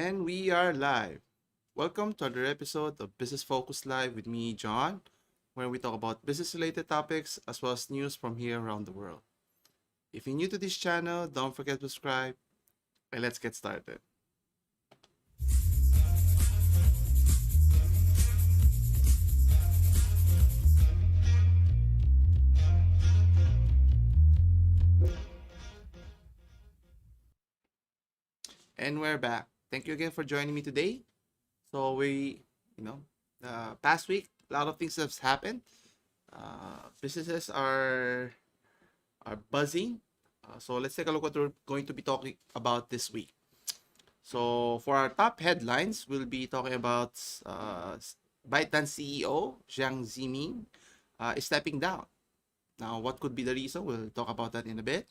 And we are live. Welcome to another episode of Business Focus Live with me, John, where we talk about business related topics as well as news from here around the world. If you're new to this channel, don't forget to subscribe and let's get started. And we're back. Thank you again for joining me today. So you know, past week, a lot of things have happened. Businesses are buzzing. So let's take a look what we're going to be talking about this week. So for our top headlines, we'll be talking about ByteDance CEO Zhang Yiming is stepping down. Now, what could be the reason? We'll talk about that in a bit.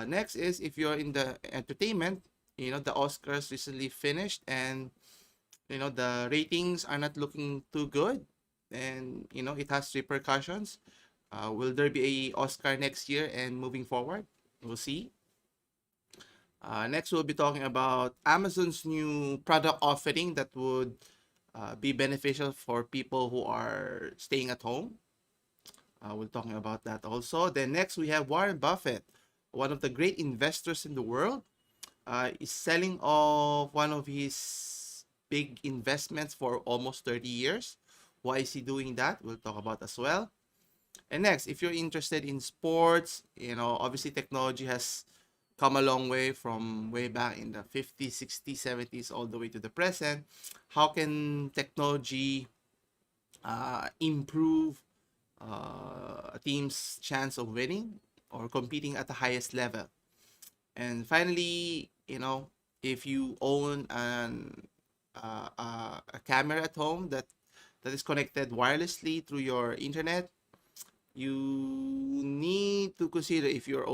Next is if you're in the entertainment, the Oscars recently finished and the ratings are not looking too good, and it has repercussions. Will there be a Oscar next year and moving forward? We'll see. Next, we'll be talking about Amazon's new product offering that would be beneficial for people who are staying at home. We're talking about that also. Then next, we have Warren Buffett, one of the great investors in the world, is selling off one of his big investments for almost 30 years. Why is he doing that? We'll talk about as well. And next, if you're interested in sports, obviously technology has come a long way from way back in the 50s, 60s, 70s, all the way to the present. How can technology improve a team's chance of winning or competing at the highest level? And finally, if you own a camera at home that is connected wirelessly through your internet, you need to consider if you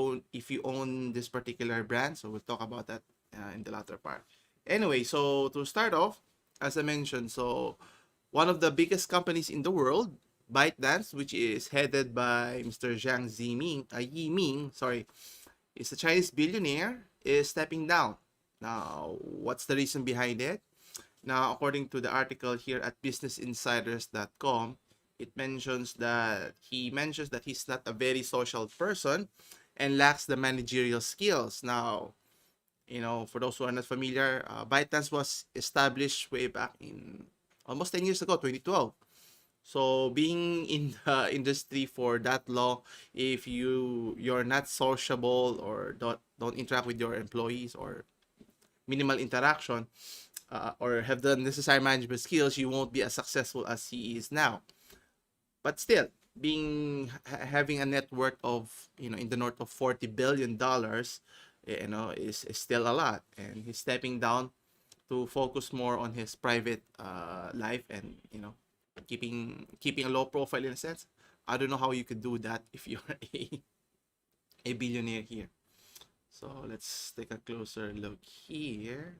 own this particular brand. So we'll talk about that in the latter part. Anyway, so to start off, as I mentioned, so one of the biggest companies in the world, ByteDance, which is headed by Mr. Zhang Yiming, sorry, is a Chinese billionaire, is stepping down. Now, what's the reason behind it? Now, according to the article here at businessinsiders.com, he mentions that he's not a very social person and lacks the managerial skills. Now, for those who are not familiar, ByteDance was established way back in almost 10 years ago, 2012. So being in the industry for that long, if you're not sociable or don't interact with your employees or minimal interaction, or have the necessary management skills, you won't be as successful as he is now. But still, having a net worth of in the north of $40 billion, is still a lot, and he's stepping down to focus more on his private life and keeping a low profile in a sense. I don't know how you could do that if you're a billionaire here. So let's take a closer look here.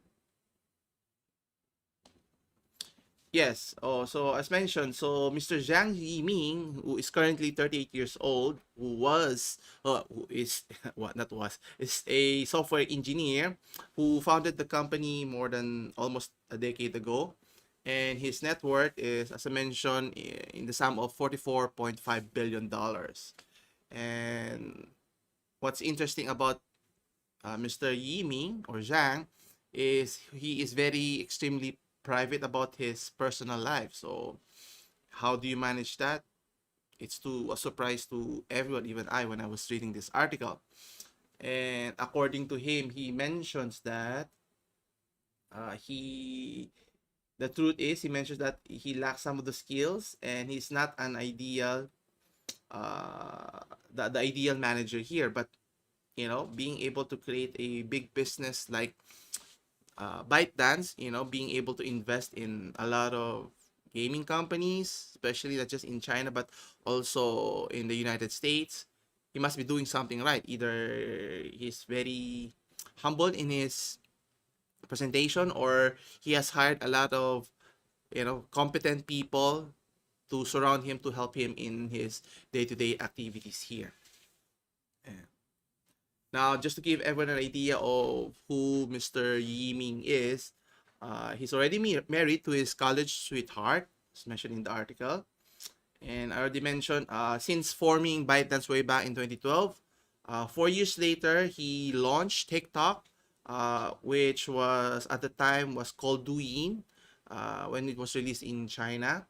Yes. Oh, so as mentioned, so Mr. Zhang Yiming, who is currently 38 years old, who is what not was is a software engineer who founded the company more than almost a decade ago, and his net worth is, as I mentioned, in the sum of $44.5 billion. And what's interesting about Mr. Yiming or Zhang is he is very extremely private about his personal life. So how do you manage that? It's a surprise to everyone, even I, when I was reading this article. And according to him, he mentions that the truth is, he mentions that he lacks some of the skills and he's not an ideal the ideal manager here. But being able to create a big business like ByteDance, being able to invest in a lot of gaming companies, especially not just in China, but also in the United States, he must be doing something right. Either he's very humble in his presentation, or he has hired a lot of, competent people to surround him to help him in his day-to-day activities here. Now, just to give everyone an idea of who Mr. Yiming is, he's already married to his college sweetheart, as mentioned in the article. And I already mentioned, since forming ByteDance way back in 2012, 4 years later, he launched TikTok, which was at the time was called Douyin, when it was released in China.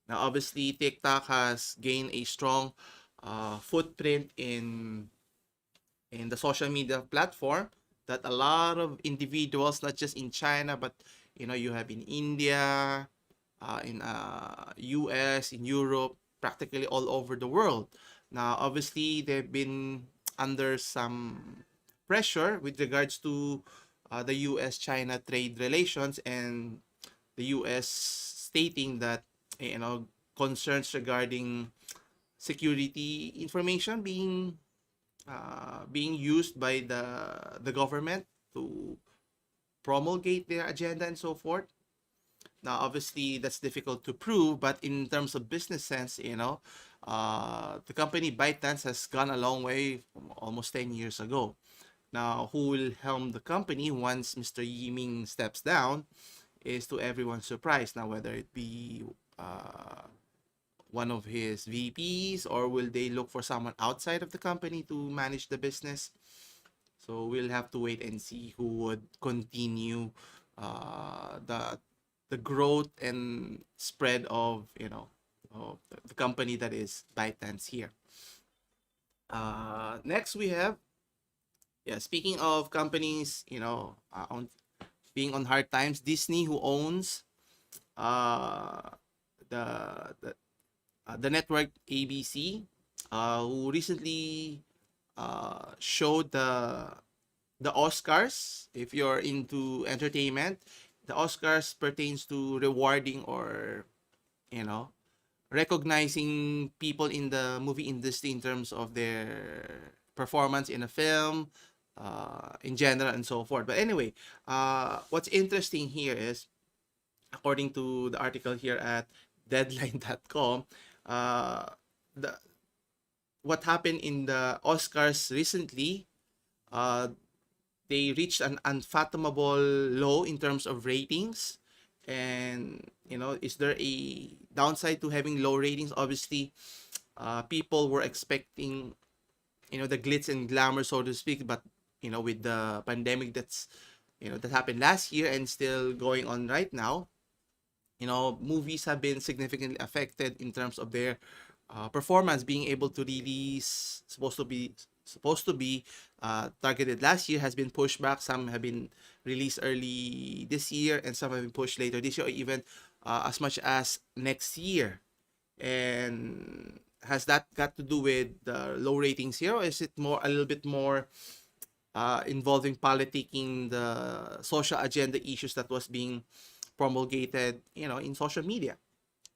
Now, obviously, TikTok has gained a strong footprint in the social media platform that a lot of individuals, not just in China, but you have in India, in US, in Europe, practically all over the world. Now, obviously, they've been under some pressure with regards to the US-China trade relations, and the US stating that concerns regarding security information being used by the government to promulgate their agenda and so forth. Now, obviously, that's difficult to prove, but in terms of business sense, the company ByteDance has gone a long way from almost 10 years ago. Now, who will helm the company once Mr. Yiming steps down is to everyone's surprise. Now, whether it be one of his VPs, or will they look for someone outside of the company to manage the business? So we'll have to wait and see who would continue the growth and spread of of the company that is ByteDance here. Next we have, speaking of companies being on hard times, Disney, who owns uh, the the the network ABC, who recently showed the Oscars. If you're into entertainment, the Oscars pertains to rewarding or you know recognizing people in the movie industry in terms of their performance in a film, in general, and so forth. But anyway, what's interesting here is, according to the article here at deadline.com, uh, the what happened in the Oscars recently, uh, they reached an unfathomable low in terms of ratings. And is there a downside to having low ratings? Obviously, people were expecting the glitz and glamour, so to speak, but with the pandemic that happened last year and still going on right now, movies have been significantly affected in terms of their performance. Being able to release, supposed to be targeted last year, has been pushed back. Some have been released early this year, and some have been pushed later this year, or even as much as next year. And has that got to do with the low ratings here, or is it a little bit more involving politicking, the social agenda issues that was being promulgated in social media?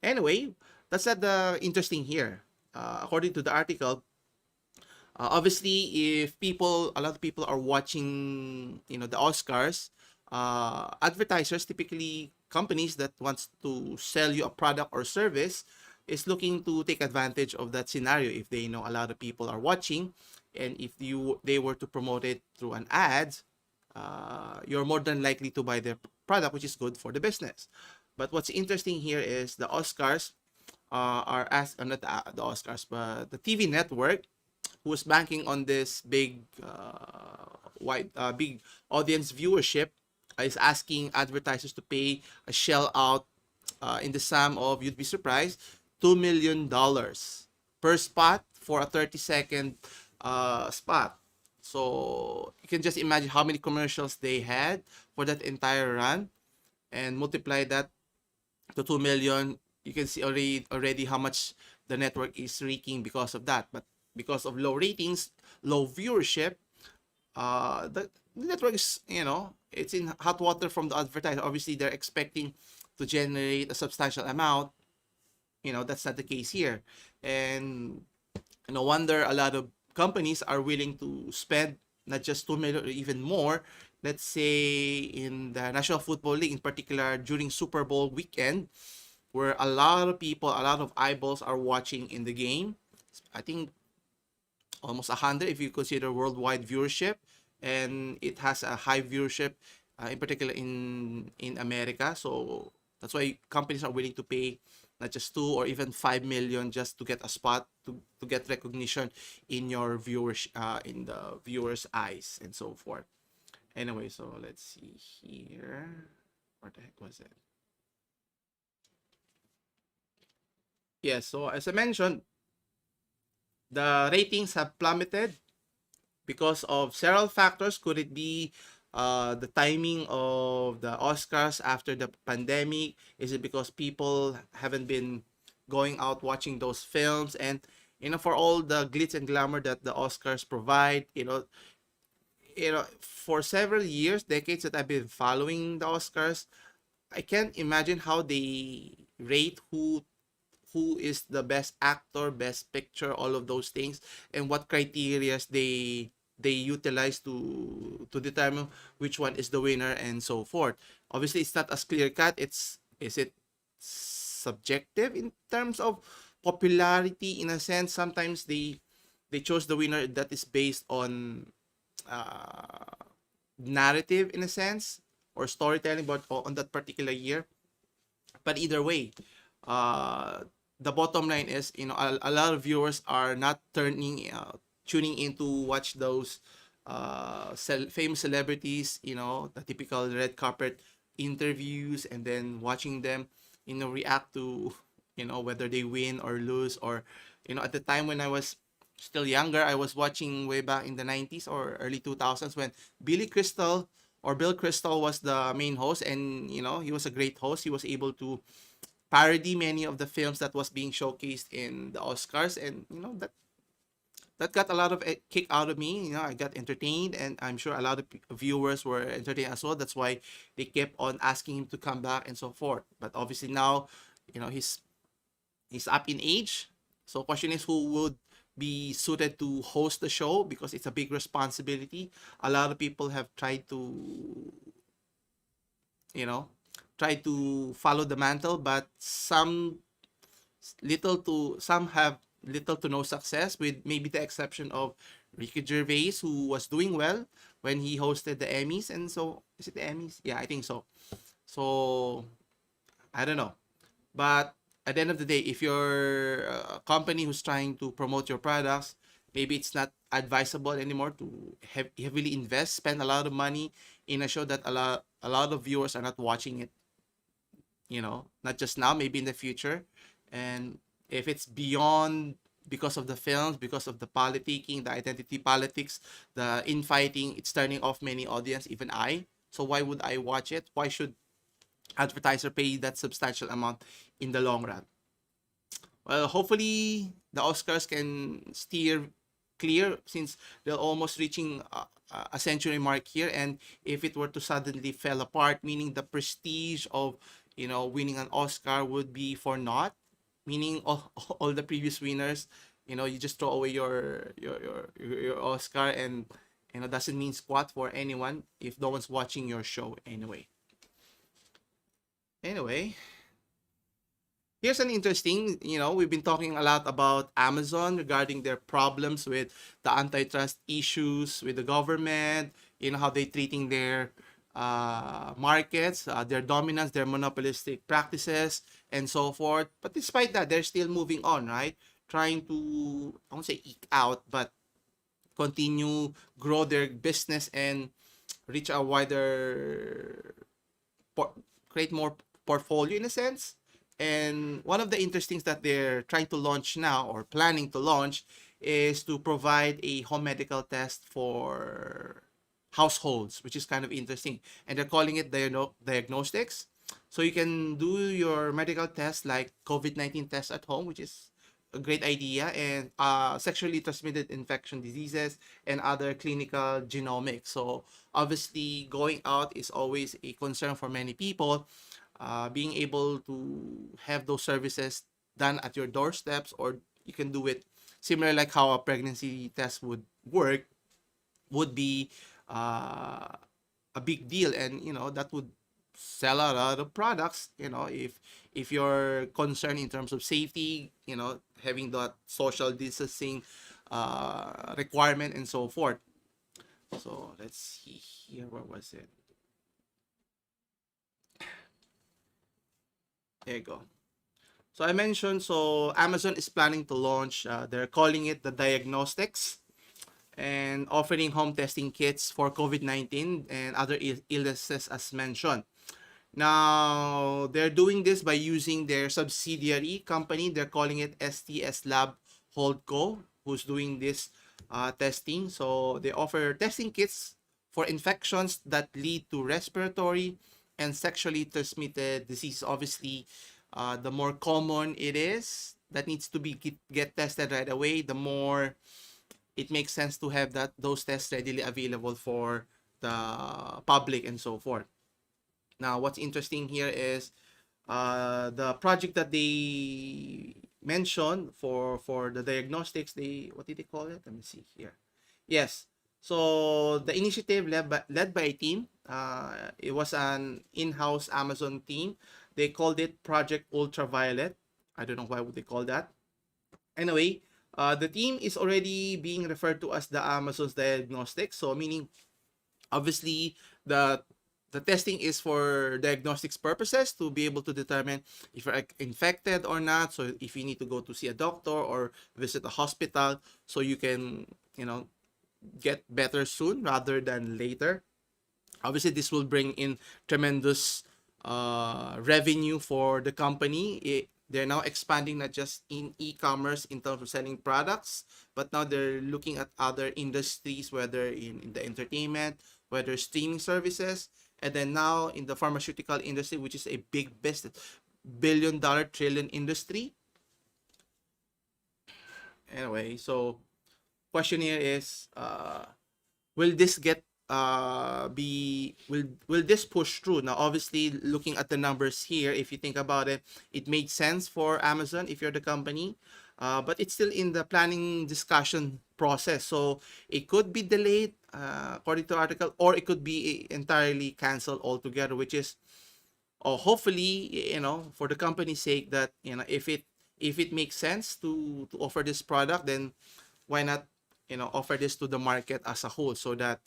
Anyway, that's not the interesting here. According to the article, obviously, if a lot of people are watching, the Oscars, advertisers, typically companies that wants to sell you a product or service, is looking to take advantage of that scenario. If they know a lot of people are watching, and if they were to promote it through an ad, you're more than likely to buy their product, which is good for the business. But what's interesting here is the Oscars are asked, not the Oscars, but the TV network, who is banking on this big audience viewership, is asking advertisers to pay a shell out in the sum of, you'd be surprised, $2 million per spot for a 30-second spot. So you can just imagine how many commercials they had for that entire run, and multiply that to 2 million. You can see already how much the network is raking because of that. But because of low ratings, low viewership, the network is, it's in hot water from the advertiser. Obviously, they're expecting to generate a substantial amount. That's not the case here. And no wonder a lot of companies are willing to spend not just 2 million or even more. Let's say in the National Football League, in particular during Super Bowl weekend, where a lot of people, a lot of eyeballs are watching in the game. I think almost 100 if you consider worldwide viewership, and it has a high viewership, in particular in America. So that's why companies are willing to pay not just 2 or even 5 million just to get a spot, to get recognition in your viewers, in the viewers' eyes and so forth. Anyway, so let's see here. What the heck was it? Yes, so as I mentioned, the ratings have plummeted because of several factors. Could it be the timing of the Oscars after the pandemic? Is it because people haven't been going out watching those films? And for all the glitz and glamour that the Oscars provide, for several years, decades that I've been following the Oscars, I can't imagine how they rate who is the best actor, best picture, all of those things, and what criterias they utilize to determine which one is the winner and so forth. Obviously, it's not as clear cut. Is it subjective in terms of popularity? In a sense, sometimes they chose the winner that is based on narrative, in a sense, or storytelling, but on that particular year. But either way, uh, the bottom line is, a lot of viewers are not tuning in to watch those famous celebrities, the typical red carpet interviews, and then watching them, react to, whether they win or lose, or, at the time when I was still younger, I was watching way back in the 90s or early 2000s when Billy Crystal or Bill Crystal was the main host, and he was a great host. He was able to parody many of the films that was being showcased in the Oscars, and that got a lot of kick out of me. I got entertained, and I'm sure a lot of viewers were entertained as well. That's why they kept on asking him to come back and so forth. But obviously now, he's up in age. So question is, who would be suited to host the show, because it's a big responsibility. A lot of people have tried to, you know, try to follow the mantle, but some have little to no success, with maybe the exception of Ricky Gervais, who was doing well when he hosted the Emmys. And so, is it the Emmys? Yeah, I think so. So I don't know, but at the end of the day, if you're a company who's trying to promote your products, maybe it's not advisable anymore to heavily invest, spend a lot of money in a show that a lot of viewers are not watching it. Not just now, maybe in the future. And if it's beyond, because of the films, because of the politicking, the identity politics, the infighting, it's turning off many audience, even I. So why would I watch it? Why should advertiser pay that substantial amount in the long run? Well, hopefully the Oscars can steer clear, since they're almost reaching a century mark here. And if it were to suddenly fell apart, meaning the prestige of winning an Oscar would be for naught, meaning all the previous winners, you just throw away your Oscar, and doesn't mean squat for anyone if no one's watching your show anyway. Here's an interesting, we've been talking a lot about Amazon regarding their problems with the antitrust issues with the government, how they treating their markets, their dominance, their monopolistic practices, and so forth. But despite that, they're still moving on, right? Trying to, I won't say eke out, but continue, grow their business, and reach a wider, create more portfolio, in a sense. And one of the interesting things that they're trying to launch now, or planning to launch, is to provide a home medical test for households, which is kind of interesting. And they're calling it diagnostics. So you can do your medical test, like COVID-19 test at home, which is a great idea, and sexually transmitted infection diseases and other clinical genomics. So obviously, going out is always a concern for many people. Being able to have those services done at your doorsteps, or you can do it similar like how a pregnancy test would work, would be a big deal. And that would sell a lot of products, if you're concerned in terms of safety, having that social distancing requirement and so forth. So let's see here. Where was it? There you go. So I mentioned, so Amazon is planning to launch, they're calling it the diagnostics, and offering home testing kits for COVID-19 and other illnesses as mentioned. Now, they're doing this by using their subsidiary company. They're calling it STS Lab Holdco, who's doing this testing. So they offer testing kits for infections that lead to respiratory and sexually transmitted disease. Obviously, the more common it is that needs to be get tested right away, the more it makes sense to have those tests readily available for the public and so forth. Now, what's interesting here is the project that they mentioned for the diagnostics. They, what did they call it? Let me see here. Yes. So the initiative led by a team. It was an in-house Amazon team. They called it Project Ultraviolet. I don't know why would they call that. Anyway, the team is already being referred to as the Amazon's diagnostics. So meaning, obviously, the testing is for diagnostics purposes to be able to determine if you're infected or not. So if you need to go to see a doctor or visit a hospital, so you can, get better soon rather than later. Obviously, this will bring in tremendous revenue for the company. They're now expanding not just in e-commerce in terms of selling products, but now they're looking at other industries, whether in the entertainment, whether streaming services, and then now in the pharmaceutical industry, which is a big business, billion-dollar trillion industry. Anyway, so question here is, will this get will this push through? Now obviously, looking at the numbers here, if you think about it, it made sense for Amazon if you're the company, but it's still in the planning discussion process, so it could be delayed, according to the article, or it could be entirely canceled altogether, which is, or hopefully, for the company's sake, that if it makes sense to offer this product, then why not, offer this to the market as a whole, so that,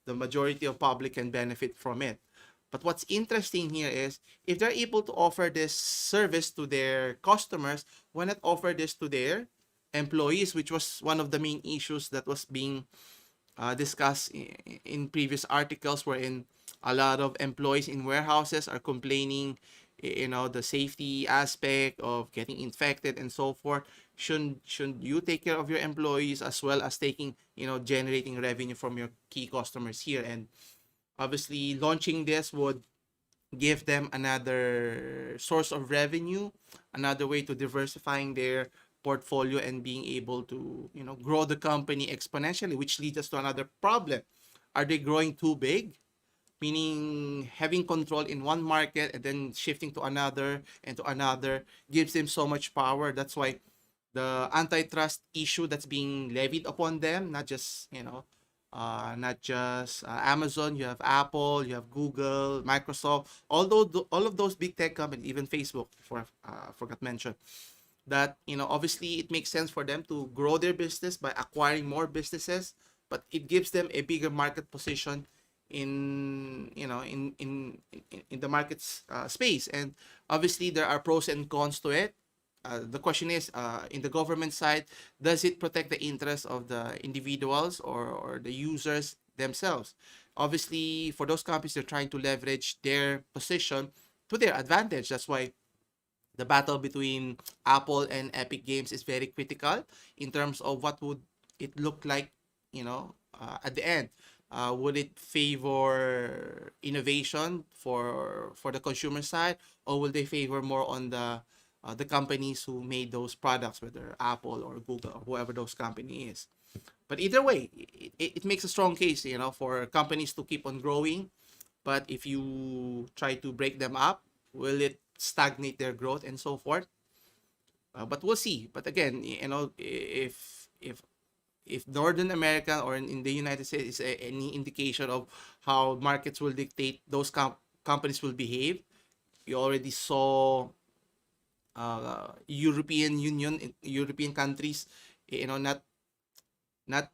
the majority of public can benefit from it. But what's interesting here is, if they're able to offer this service to their customers, why not offer this to their employees, which was one of the main issues that was being discussed in previous articles, wherein a lot of employees in warehouses are complaining, the safety aspect of getting infected and so forth. Shouldn't you take care of your employees as well as taking, generating revenue from your key customers here? And obviously, launching this would give them another source of revenue, another way to diversifying their portfolio and being able to, grow the company exponentially, which leads us to another problem. Are they growing too big? Meaning, having control in one market and then shifting to another and to another gives them so much power. That's why the antitrust issue that's being levied upon them, Amazon, you have Apple, you have Google, Microsoft, all of those big tech companies, even Facebook, before forgot to mention that, obviously it makes sense for them to grow their business by acquiring more businesses, but it gives them a bigger market position in the market's space. And obviously there are pros and cons to it. The question is, in the government side, does it protect the interests of the individuals or the users themselves? Obviously, for those companies, they're trying to leverage their position to their advantage. That's why the battle between Apple and Epic Games is very critical in terms of what would it look like, at the end. Would it favor innovation for the consumer side, or will they favor more on the companies who made those products, whether Apple or Google or whoever those company is? But either way, it makes a strong case, for companies to keep on growing. But if you try to break them up, will it stagnate their growth and so forth? But we'll see. But again, if Northern America or in the United States is any indication of how markets will dictate those companies will behave, you already saw European Union, European countries, not not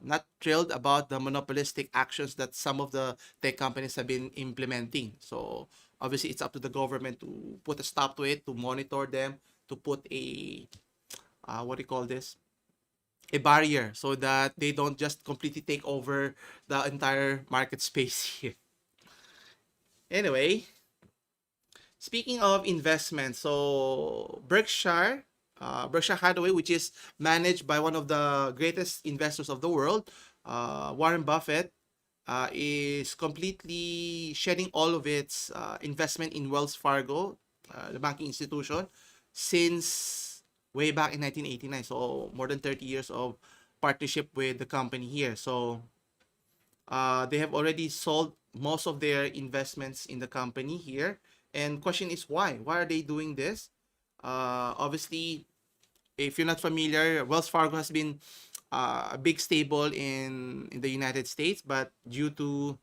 not thrilled about the monopolistic actions that some of the tech companies have been implementing. So obviously, it's up to the government to put a stop to it, to monitor them, to put a what do you call this? A barrier so that they don't just completely take over the entire market space here. Anyway, speaking of investment, so Berkshire Hathaway, which is managed by one of the greatest investors of the world, Warren Buffett, is completely shedding all of its investment in Wells Fargo, the banking institution, since way back in 1989. So more than 30 years of partnership with the company here. So they have already sold most of their investments in the company here. And question is why? Why are they doing this? Obviously, if you're not familiar, Wells Fargo has been a big stable in the United States, but due to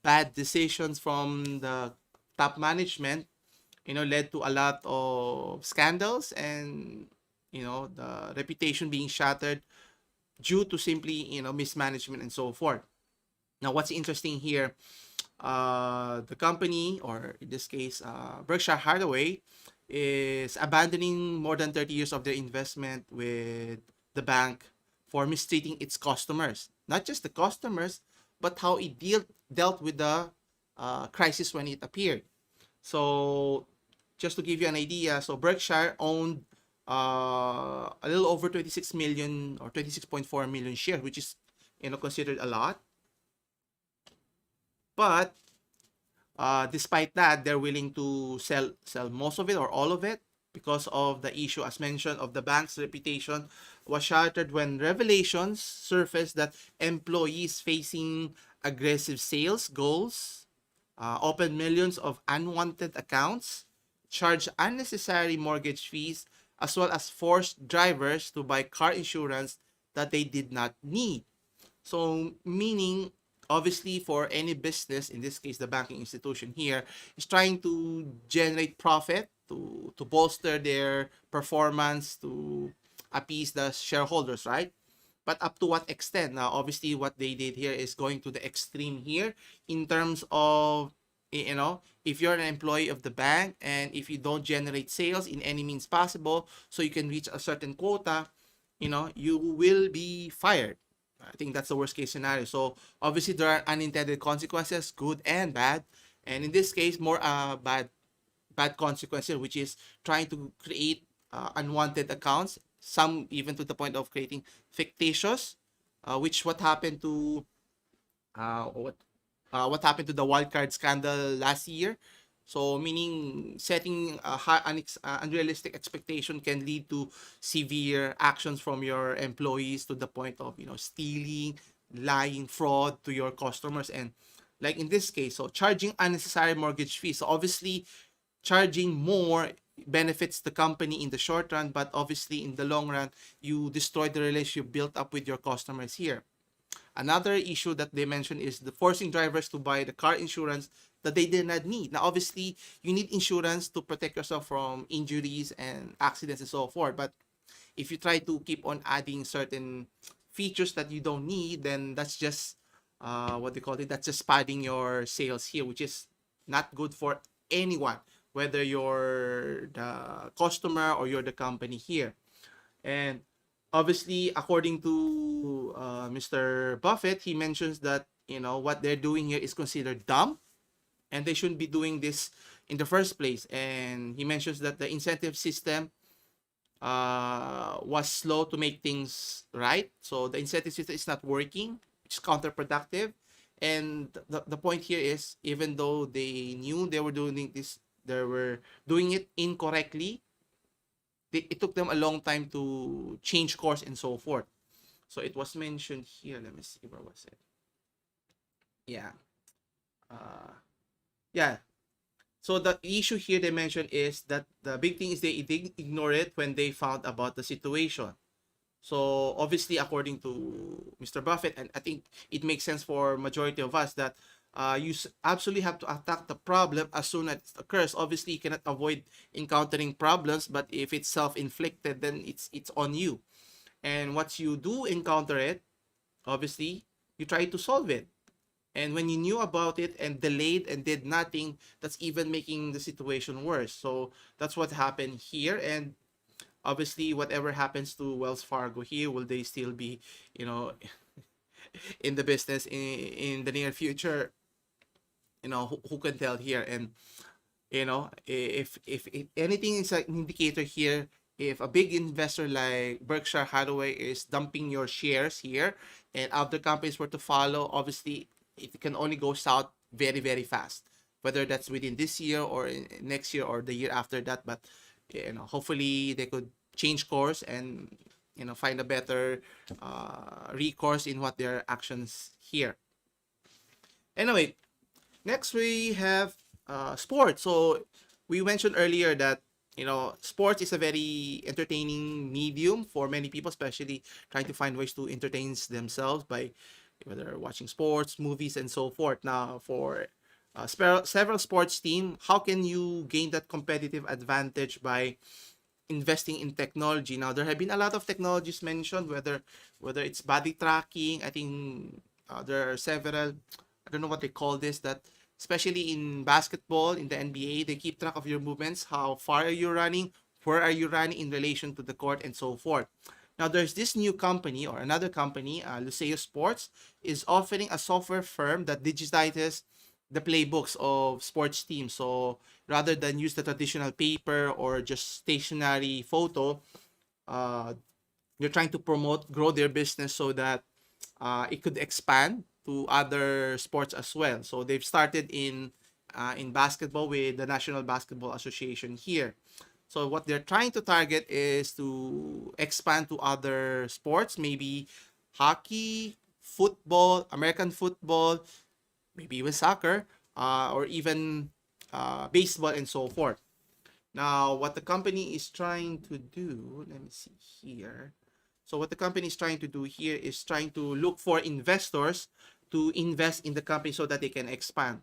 bad decisions from the top management, led to a lot of scandals and the reputation being shattered due to simply mismanagement and so forth. Now, what's interesting here, the company, or in this case, Berkshire Hathaway, is abandoning more than 30 years of their investment with the bank for mistreating its customers. Not just the customers, but how it dealt with the crisis when it appeared. So, just to give you an idea, so Berkshire owned a little over 26 million or 26.4 million shares, which is considered a lot. But despite that, they're willing to sell most of it or all of it because of the issue, as mentioned, of the bank's reputation was shattered when revelations surfaced that employees facing aggressive sales goals opened millions of unwanted accounts, charged unnecessary mortgage fees, as well as forced drivers to buy car insurance that they did not need. So, meaning, obviously, for any business, in this case, the banking institution here, is trying to generate profit to bolster their performance, to appease the shareholders, right? But up to what extent? Now, obviously, what they did here is going to the extreme here in terms of, if you're an employee of the bank and if you don't generate sales in any means possible, so you can reach a certain quota, you will be fired. I think that's the worst case scenario. So obviously there are unintended consequences, good and bad. And in this case, more bad consequences, which is trying to create unwanted accounts, some even to the point of creating fictitious, which what happened to the wildcard scandal last year. So meaning setting a unrealistic expectation can lead to severe actions from your employees to the point of stealing, lying, fraud to your customers, and like in this case, so charging unnecessary mortgage fees. So obviously, charging more benefits the company in the short run, but obviously in the long run, you destroy the relationship built up with your customers here. Another issue that they mentioned is the forcing drivers to buy the car insurance that they did not need. Now, obviously, you need insurance to protect yourself from injuries and accidents and so forth. But if you try to keep on adding certain features that you don't need, then that's just what they call it. That's just padding your sales here, which is not good for anyone, whether you're the customer or you're the company here. And obviously, according to Mr. Buffett, he mentions that what they're doing here is considered dumb, and they shouldn't be doing this in the first place. And he mentions that the incentive system was slow to make things right. So the incentive system is not working, it's counterproductive. And the point here is, even though they knew they were doing this, they were doing it incorrectly, it took them a long time to change course and so forth. So it was mentioned here. Let me see, where was it? Yeah. Uh, yeah. So the issue here they mentioned is that the big thing is they ignore it when they found about the situation. So obviously, according to Mr. Buffett, and I think it makes sense for majority of us, that you absolutely have to attack the problem as soon as it occurs. Obviously, you cannot avoid encountering problems, but if it's self-inflicted, then it's on you. And once you do encounter it, obviously, you try to solve it. And when you knew about it and delayed and did nothing, that's even making the situation worse. So that's what happened here. And obviously, whatever happens to Wells Fargo here, will they still be, you know, in the business in the near future? Who can tell here? And if anything is an indicator here, if a big investor like Berkshire Hathaway is dumping your shares here and other companies were to follow, obviously it can only go south very, very fast, whether that's within this year or next year or the year after that. But hopefully they could change course and find a better recourse in what their actions here. Anyway, next we have sports. So we mentioned earlier that sports is a very entertaining medium for many people, especially trying to find ways to entertain themselves by whether watching sports, movies, and so forth. Now, for several sports team, how can you gain that competitive advantage by investing in technology? Now, there have been a lot of technologies mentioned, whether it's body tracking. I think there are several. I don't know what they call this. That especially in basketball, in the NBA, they keep track of your movements. How far are you running? Where are you running in relation to the court, and so forth. Now, there's this new company or another company, Luceo Sports, is offering a software firm that digitizes the playbooks of sports teams. So rather than use the traditional paper or just stationary photo, uh, they're trying to grow their business so that it could expand to other sports as well. So they've started in basketball with the National Basketball Association here. So what they're trying to target is to expand to other sports, maybe hockey, football, American football, maybe even soccer, or even baseball and so forth. Now, what the company is trying to do, let me see here. So what the company is trying to do here is trying to look for investors to invest in the company so that they can expand.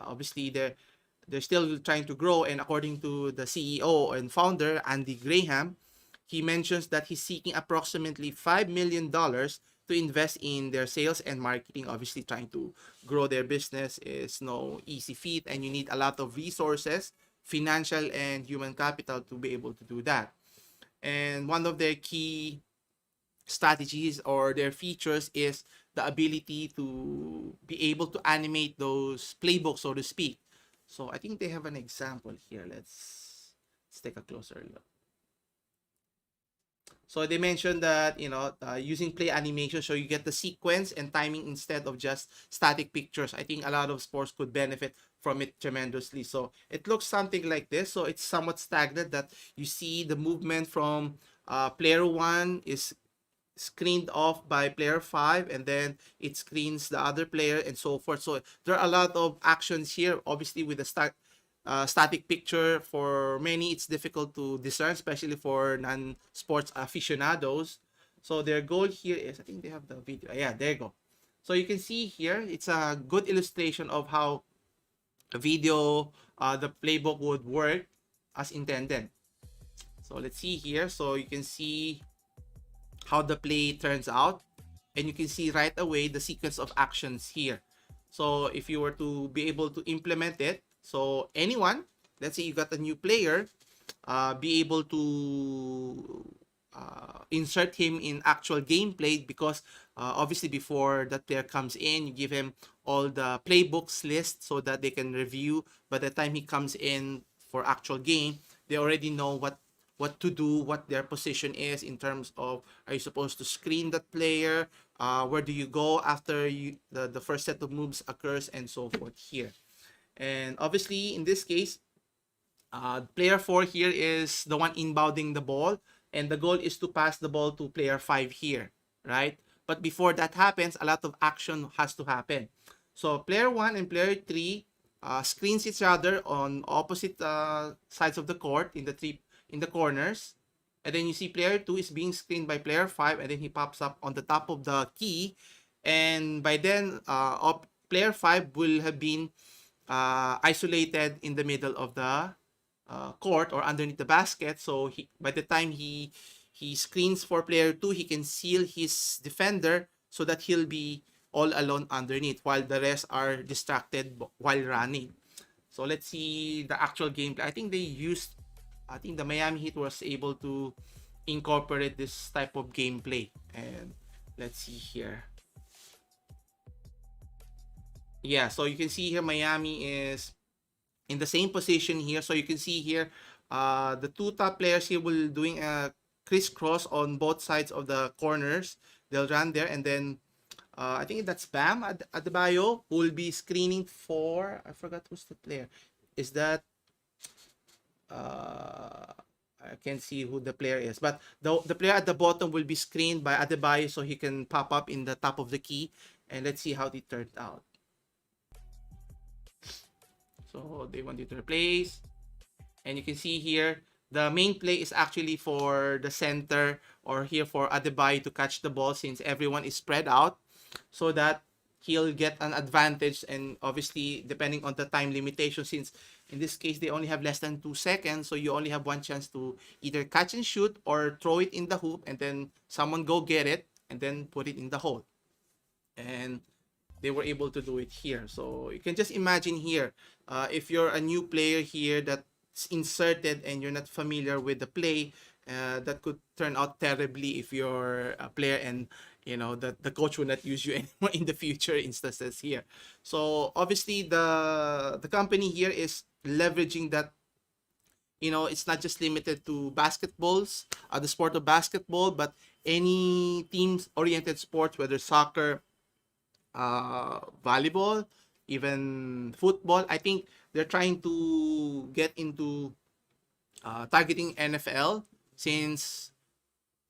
Obviously, they're still trying to grow, and according to the CEO and founder Andy Graham, he mentions that he's seeking approximately $5 million to invest in their sales and marketing. Obviously, trying to grow their business is no easy feat, and you need a lot of resources, financial and human capital, to be able to do that. And one of their key strategies or their features is the ability to be able to animate those playbooks, so to speak. So I think they have an example here. Let's take a closer look. So they mentioned that using play animation, so you get the sequence and timing instead of just static pictures. I think a lot of sports could benefit from it tremendously. So it looks something like this. So it's somewhat stagnant, that you see the movement from player one is screened off by player 5, and then it screens the other player and so forth. So there are a lot of actions here. Obviously, with the static picture, for many it's difficult to discern, especially for non-sports aficionados. So their goal here is, I think they have the video. Yeah, there you go. So you can see here, it's a good illustration of how a video, the playbook would work as intended. So let's see here. So you can see how the play turns out, and you can see right away the sequence of actions here. So if you were to be able to implement it, so anyone, let's say you got a new player, be able to insert him in actual gameplay, because obviously before that player comes in, you give him all the playbooks list so that they can review. By the time he comes in for actual game, they already know what to do, what their position is in terms of, are you supposed to screen that player, where do you go after the first set of moves occurs, and so forth here. And obviously in this case, player 4 here is the one inbounding the ball, and the goal is to pass the ball to player 5 here, right? But before that happens, a lot of action has to happen. So player 1 and player 3 screens each other on opposite sides of the court in the corners. And then you see player 2 is being screened by player 5, and then he pops up on the top of the key. And by then, player 5 will have been isolated in the middle of the court or underneath the basket. So by the time he he screens for player 2, he can seal his defender so that he'll be all alone underneath while the rest are distracted while running. So let's see the actual gameplay. I think the Miami Heat was able to incorporate this type of gameplay. And let's see here. Yeah, so you can see here Miami is in the same position here. So you can see here the two top players here will doing a crisscross on both sides of the corners. They'll run there, and then I think that's Bam at the bio who will be screening for, I forgot who's the player. Is that I can't see who the player is, but the player at the bottom will be screened by Adebayo so he can pop up in the top of the key, and let's see how it turned out. So they want you to replace, and you can see here the main play is actually for the center or here for Adebayo to catch the ball since everyone is spread out, so that he'll get an advantage. And obviously depending on the time limitation, since in this case they only have less than 2 seconds, so you only have one chance to either catch and shoot or throw it in the hoop and then someone go get it and then put it in the hole. And they were able to do it here. So you can just imagine here, if you're a new player here that's inserted and you're not familiar with the play, that could turn out terribly if you're a player and the coach will not use you anymore in the future instances here. So obviously the company here is leveraging that. It's not just limited to basketballs, the sport of basketball, but any teams oriented sports, whether soccer, volleyball, even football. I think they're trying to get into targeting NFL, since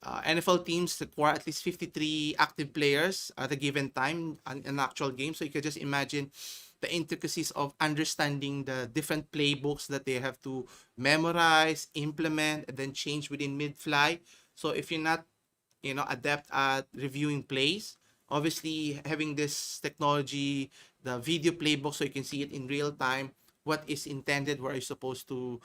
NFL teams require at least 53 active players at a given time in an actual game. So you can just imagine the intricacies of understanding the different playbooks that they have to memorize, implement, and then change within mid-fly. So if you're not, adept at reviewing plays, obviously having this technology, the video playbook, so you can see it in real time, what is intended, where you're supposed to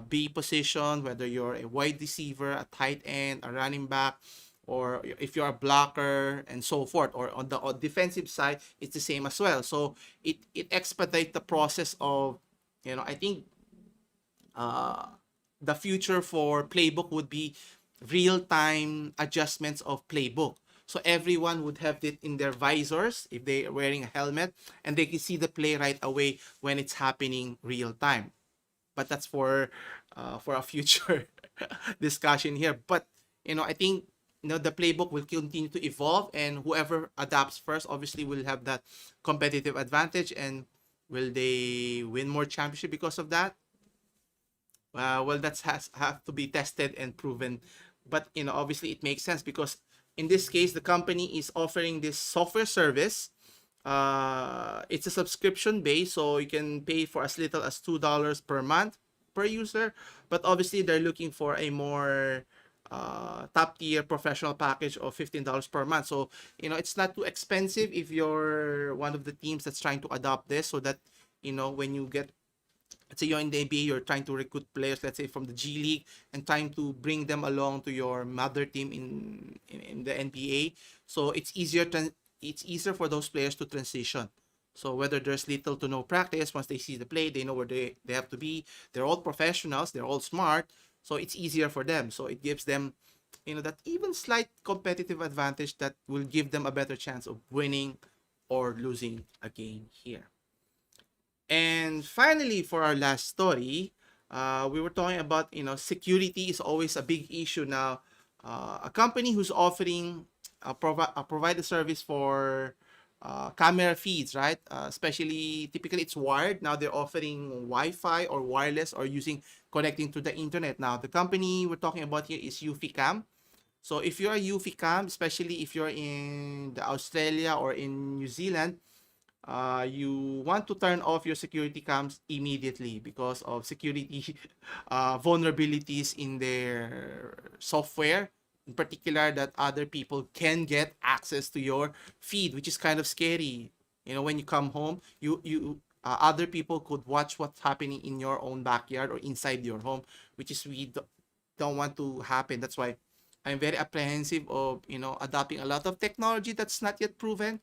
be positioned, whether you're a wide receiver, a tight end, a running back, or if you're a blocker and so forth, or on the defensive side, it's the same as well. So it expedites the process of, I think the future for playbook would be real-time adjustments of playbook. So everyone would have it in their visors if they're wearing a helmet, and they can see the play right away when it's happening real time. But that's for a future discussion here. But I think the playbook will continue to evolve, and whoever adapts first obviously will have that competitive advantage. And will they win more championship because of that? Well, that has have to be tested and proven. But obviously it makes sense because in this case the company is offering this software service. It's a subscription base, so you can pay for as little as $2 per month per user. But obviously they're looking for a more top tier professional package of $15 per month. So it's not too expensive if you're one of the teams that's trying to adopt this, so that when you get, let's say you're in the NBA, you're trying to recruit players, let's say from the G League, and trying to bring them along to your mother team in the NBA. So it's easier for those players to transition. So whether there's little to no practice, once they see the play, they know where they have to be. They're all professionals, they're all smart, so it's easier for them. So it gives them, that even slight competitive advantage that will give them a better chance of winning or losing a game here. And finally, for our last story, we were talking about, security is always a big issue now. A company who's offering provide a service for camera feeds, right? Especially, typically it's wired. Now they're offering Wi-Fi or wireless or connecting to the internet. Now the company we're talking about here is EufyCam. So if you're a EufyCam, especially if you're in the Australia or in New Zealand, you want to turn off your security cams immediately because of security vulnerabilities in their software, in particular that other people can get access to your feed, which is kind of scary. When you come home, you other people could watch what's happening in your own backyard or inside your home, which is we don't want to happen. That's why I'm very apprehensive of, adopting a lot of technology that's not yet proven.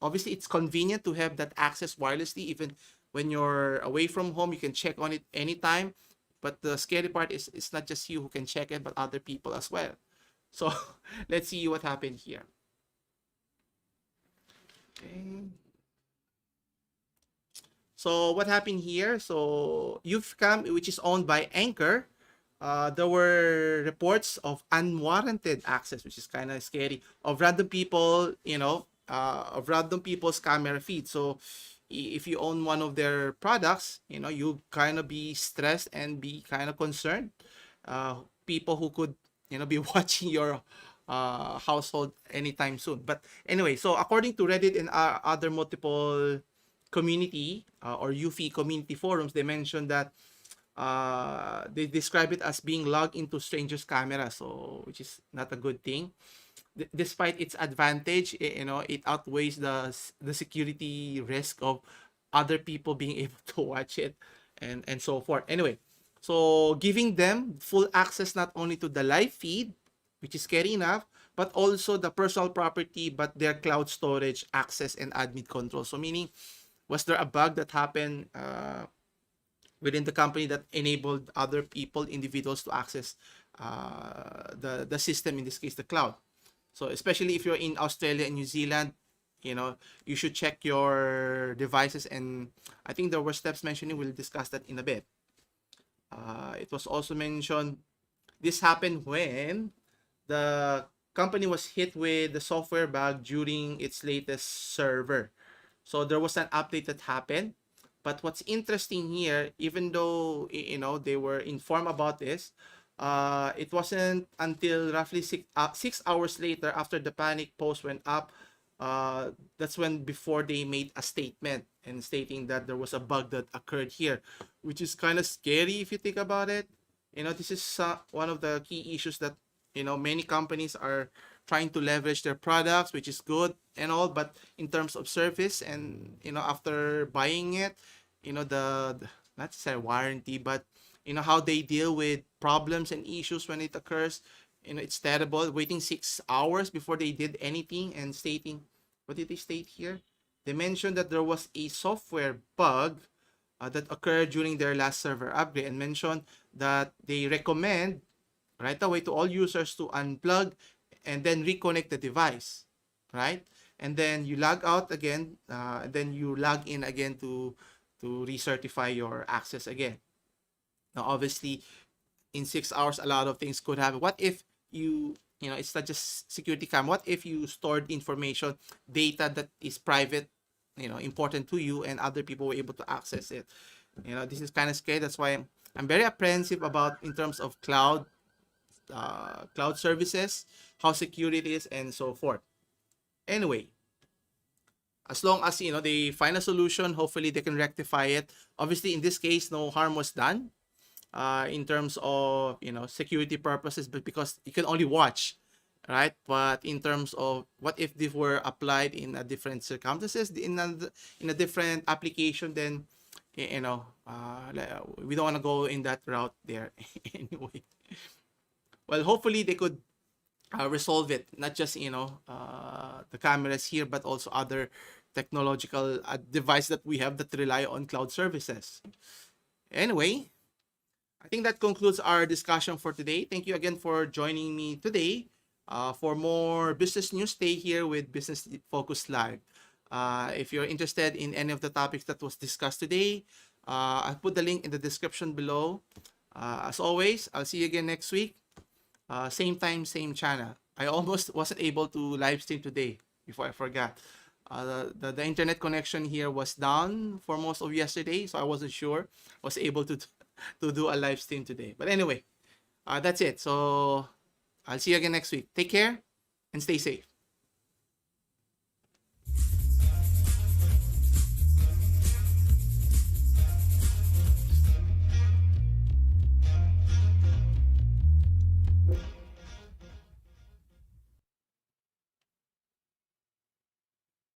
Obviously, it's convenient to have that access wirelessly. Even when you're away from home, you can check on it anytime. But the scary part is it's not just you who can check it, but other people as well. So let's see what happened here. Okay. So what happened here? So EufyCam, which is owned by Anchor, there were reports of unwarranted access, which is kind of scary, of random people, of random people's camera feed. So if you own one of their products, you kind of be stressed and be kind of concerned. People who could, be watching your household anytime soon. But anyway, so according to Reddit and other multiple community or Eufy community forums, they mentioned that they describe it as being logged into strangers' camera, so which is not a good thing. Despite its advantage, it outweighs the security risk of other people being able to watch it and so forth. Anyway, so giving them full access not only to the live feed, which is scary enough, but also the personal property, but their cloud storage access and admin control. So meaning, was there a bug that happened within the company that enabled other people, individuals, to access the system, in this case, the cloud? So especially if you're in Australia and New Zealand, you should check your devices. And I think there were steps mentioning. We'll discuss that in a bit. It was also mentioned this happened when the company was hit with the software bug during its latest server. So there was an update that happened. But what's interesting here, even though they were informed about this, it wasn't until roughly 6 hours later, after the panic post went up, that's when before they made a statement and stating that there was a bug that occurred here, which is kind of scary if you think about it. This is one of the key issues that many companies are trying to leverage their products, which is good and all, but in terms of service and after buying it, the not to say warranty, but how they deal with problems and issues when it occurs, it's terrible. Waiting 6 hours before they did anything and stating, what did they state here? They mentioned that there was a software bug that occurred during their last server upgrade, and mentioned that they recommend right away to all users to unplug and then reconnect the device, right? And then you log out again, and then you log in again to recertify your access again. Now, obviously, in 6 hours, a lot of things could happen. What if it's not just security cam. What if you stored information, data that is private, important to you, and other people were able to access it? This is kind of scary. That's why I'm very apprehensive about in terms of cloud services, how secure it is, and so forth. Anyway, as long as they find a solution, hopefully they can rectify it. Obviously, in this case, no harm was done in terms of security purposes, but because you can only watch, right? But in terms of what if they were applied in a different circumstances, in a different application, then we don't want to go in that route there. Anyway, well, hopefully they could resolve it, not just the cameras here, but also other technological device that we have that rely on cloud services. Anyway, I think that concludes our discussion for today. Thank you again for joining me today. For more business news, stay here with Business Focus Live. If you're interested in any of the topics that was discussed today, I'll put the link in the description below. As always, I'll see you again next week. Same time, same channel. I almost wasn't able to live stream today before I forgot. The internet connection here was down for most of yesterday, so I wasn't sure I was able to do a live stream today. But anyway, that's it. So I'll see you again next week. Take care and stay safe.